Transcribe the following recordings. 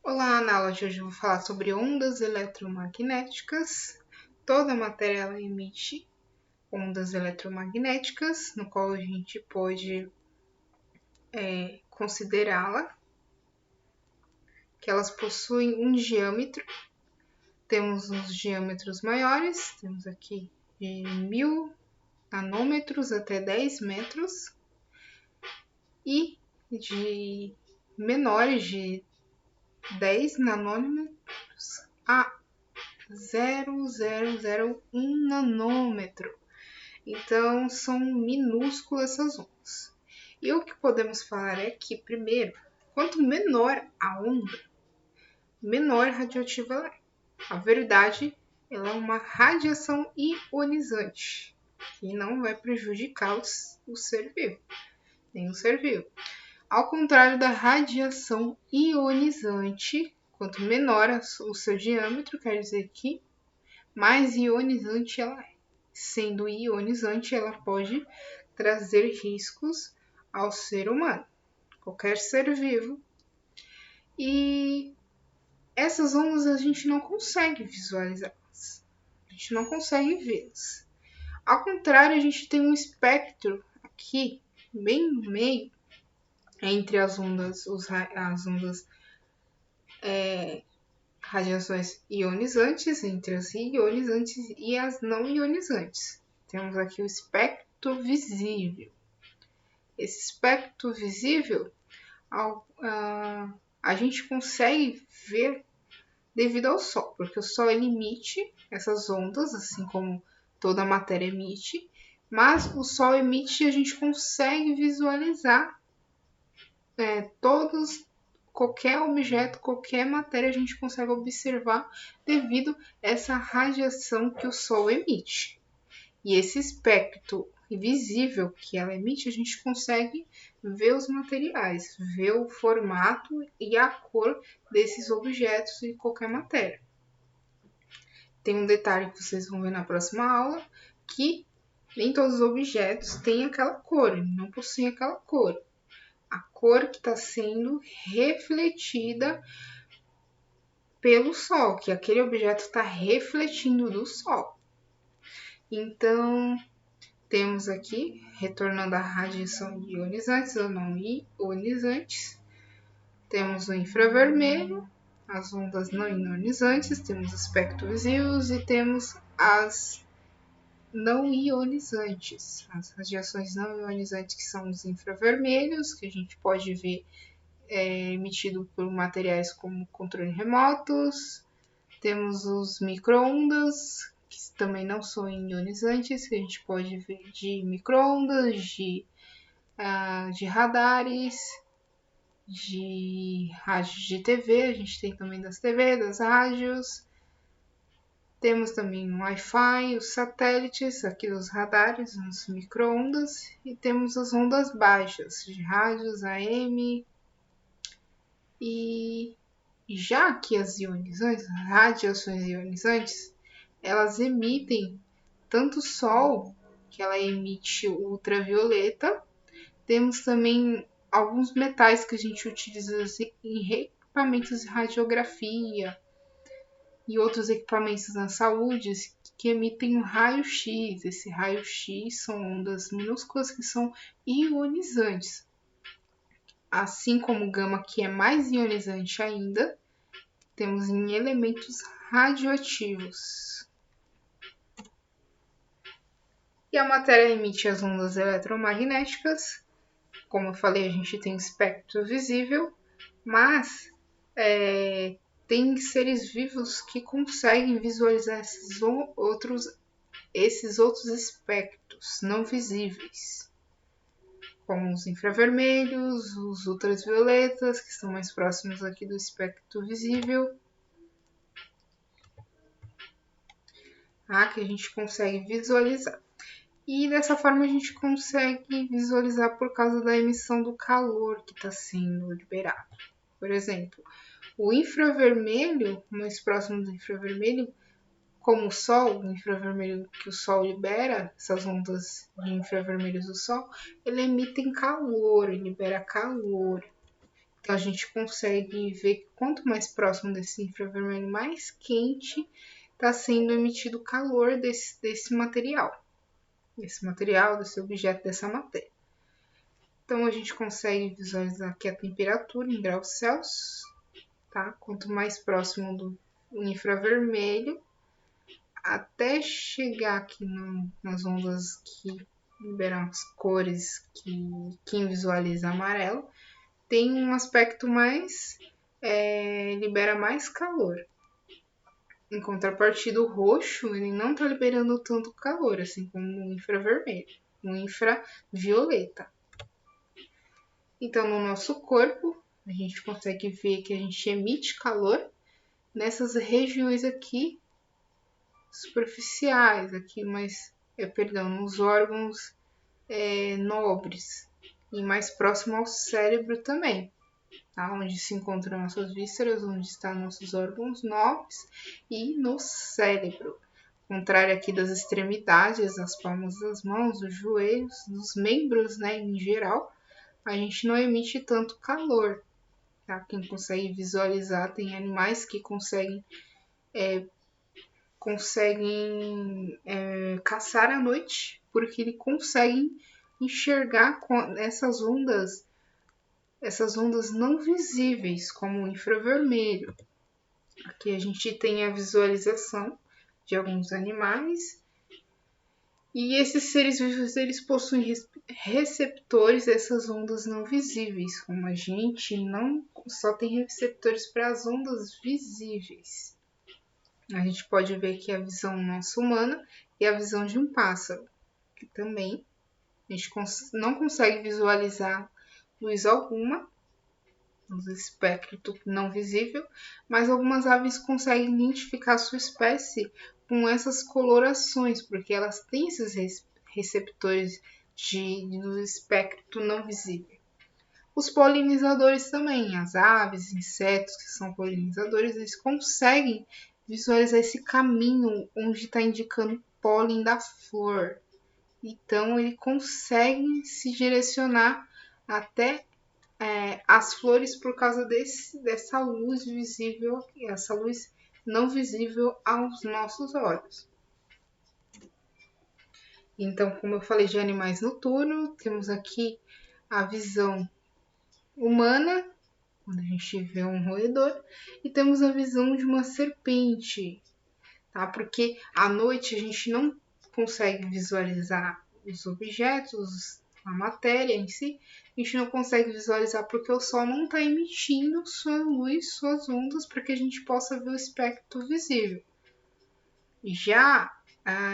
Olá, na aula de hoje eu vou falar sobre ondas eletromagnéticas. Toda matéria ela emite ondas eletromagnéticas, no qual a gente pode considerá-la que elas possuem um diâmetro. Temos os diâmetros maiores, temos aqui de 1000 nanômetros até 10 metros, e de menores de 10 nanômetros a 0,001 nanômetro. Então, são minúsculas essas ondas. E o que podemos falar é que, primeiro, quanto menor a onda, menor radioativa ela é. A verdade, ela é uma radiação ionizante, que não vai prejudicar o ser vivo, nem o ser vivo. Ao contrário da radiação ionizante, quanto menor o seu diâmetro, quer dizer que mais ionizante ela é. Sendo ionizante, ela pode trazer riscos ao ser humano, qualquer ser vivo. E essas ondas a gente não consegue visualizá-las, a gente não consegue vê-las. Ao contrário, a gente tem um espectro aqui, bem no meio, entre as ondas, radiações ionizantes, entre as ionizantes e as não ionizantes. Temos aqui o espectro visível. Esse espectro visível, a gente consegue ver devido ao Sol, porque o Sol emite essas ondas, assim como toda a matéria emite, mas o Sol emite e a gente consegue visualizar qualquer objeto, qualquer matéria a gente consegue observar devido a essa radiação que o Sol emite. E esse espectro visível que ela emite, a gente consegue ver os materiais, ver o formato e a cor desses objetos e qualquer matéria. Tem um detalhe que vocês vão ver na próxima aula, que nem todos os objetos têm aquela cor, não possuem aquela cor. A cor que está sendo refletida pelo Sol, que aquele objeto está refletindo do Sol. Então, temos aqui, retornando à radiação de ionizantes ou não ionizantes, temos o infravermelho, as ondas não ionizantes, temos o espectro visível e temos as não ionizantes, as radiações não ionizantes, que são os infravermelhos, que a gente pode ver emitido por materiais como controle remotos. Temos os micro-ondas, que também não são ionizantes, que a gente pode ver de micro-ondas, de radares, de rádios de TV, a gente tem também das TV, das rádios. Temos também o Wi-Fi, os satélites, aqui os radares, os micro-ondas, e temos as ondas baixas, de rádios AM. E já que as radiações ionizantes, elas emitem tanto o Sol, que ela emite o ultravioleta, temos também alguns metais que a gente utiliza em equipamentos de radiografia e outros equipamentos na saúde que emitem um raio-x. Esse raio-x são ondas minúsculas que são ionizantes. Assim como o gama, que é mais ionizante ainda, temos em elementos radioativos. E a matéria emite as ondas eletromagnéticas. Como eu falei, a gente tem espectro visível, mas tem seres vivos que conseguem visualizar esses outros espectros não visíveis, como os infravermelhos, os ultravioletas, que estão mais próximos aqui do espectro visível, que a gente consegue visualizar. E dessa forma a gente consegue visualizar por causa da emissão do calor que está sendo liberado. Por exemplo, o infravermelho, mais próximo do infravermelho, como o Sol, o infravermelho que o Sol libera, essas ondas de infravermelhos do Sol, ele emite calor, ele libera calor. Então a gente consegue ver que quanto mais próximo desse infravermelho, mais quente está sendo emitido calor desse material. Desse objeto, dessa matéria. Então a gente consegue visualizar aqui a temperatura em graus Celsius, tá? Quanto mais próximo do infravermelho, até chegar aqui nas ondas que liberam as cores, que quem visualiza amarelo, tem um aspecto mais, libera mais calor. Em contrapartida, o roxo, ele não está liberando tanto calor, assim como o infravermelho, o infravioleta. Então, no nosso corpo, a gente consegue ver que a gente emite calor nessas regiões aqui superficiais, aqui nos órgãos nobres e mais próximo ao cérebro também, tá? Onde se encontram nossas vísceras, onde estão nossos órgãos nobres e no cérebro. Ao contrário aqui das extremidades, das palmas das mãos, dos joelhos, dos membros, né, em geral, a gente não emite tanto calor, tá? Quem consegue visualizar, tem animais que conseguem caçar à noite, porque eles conseguem enxergar com essas ondas não visíveis, como o infravermelho. Aqui a gente tem a visualização de alguns animais. E esses seres vivos, eles possuem receptores dessas ondas não visíveis, como a gente não só tem receptores para as ondas visíveis. A gente pode ver que a visão nossa humana e a visão de um pássaro, que também a gente não consegue visualizar luz alguma, no espectro não visível, mas algumas aves conseguem identificar sua espécie com essas colorações, porque elas têm esses receptores do espectro não visível. Os polinizadores também, as aves, insetos que são polinizadores, eles conseguem visualizar esse caminho onde está indicando o pólen da flor. Então, ele consegue se direcionar até as flores por causa dessa luz visível, essa luz não visível aos nossos olhos. Então, como eu falei de animais noturnos, temos aqui a visão humana, quando a gente vê um roedor, e temos a visão de uma serpente, tá? Porque à noite a gente não consegue visualizar os objetos, a matéria em si, a gente não consegue visualizar porque o Sol não está emitindo sua luz, suas ondas, para que a gente possa ver o espectro visível. Já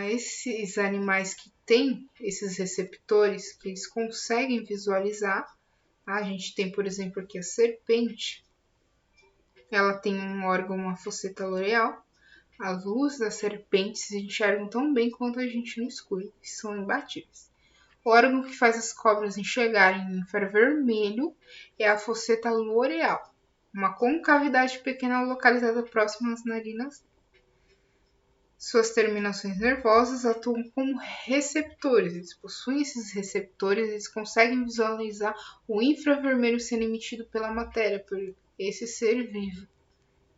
esses animais que têm esses receptores, que eles conseguem visualizar, a gente tem, por exemplo, aqui a serpente, ela tem um órgão, uma fosseta loreal. As luzes das serpentes se enxergam tão bem quanto a gente no escuro, e são imbatíveis. O órgão que faz as cobras enxergarem no infravermelho é a fosseta loreal, uma concavidade pequena localizada próxima às narinas. Suas terminações nervosas atuam como receptores. Eles possuem esses receptores, eles conseguem visualizar o infravermelho sendo emitido pela matéria, por esse ser vivo.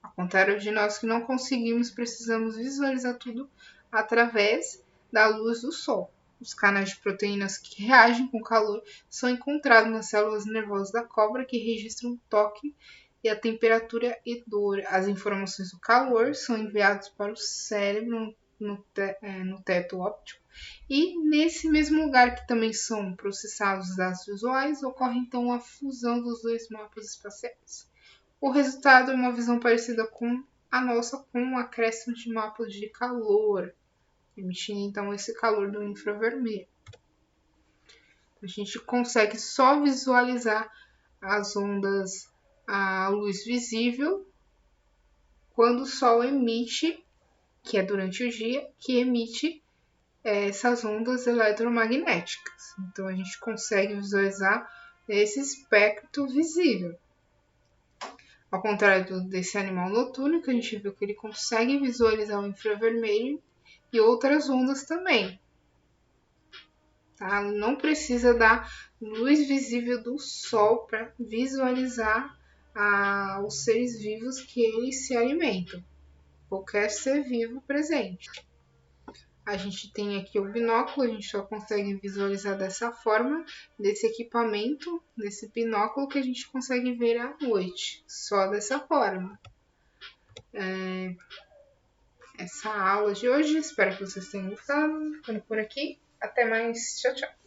Ao contrário de nós que não conseguimos, precisamos visualizar tudo através da luz do sol. Os canais de proteínas que reagem com calor são encontrados nas células nervosas da cobra, que registram o toque e a temperatura e dor. As informações do calor são enviadas para o cérebro no teto óptico. E nesse mesmo lugar que também são processados os dados visuais, ocorre então a fusão dos dois mapas espaciais. O resultado é uma visão parecida com a nossa, com um acréscimo de mapas de calor, emitindo então esse calor do infravermelho. A gente consegue só visualizar as ondas, a luz visível, quando o Sol emite, que é durante o dia, que emite essas ondas eletromagnéticas. Então a gente consegue visualizar esse espectro visível. Ao contrário desse animal noturno, que a gente viu que ele consegue visualizar o infravermelho e outras ondas também. Tá? Não precisa da luz visível do Sol para visualizar aos seres vivos que eles se alimentam. Qualquer ser vivo presente. A gente tem aqui o binóculo, a gente só consegue visualizar dessa forma, desse equipamento, desse binóculo que a gente consegue ver à noite, só dessa forma. Essa aula de hoje, espero que vocês tenham gostado. Ficando por aqui, até mais, tchau, tchau.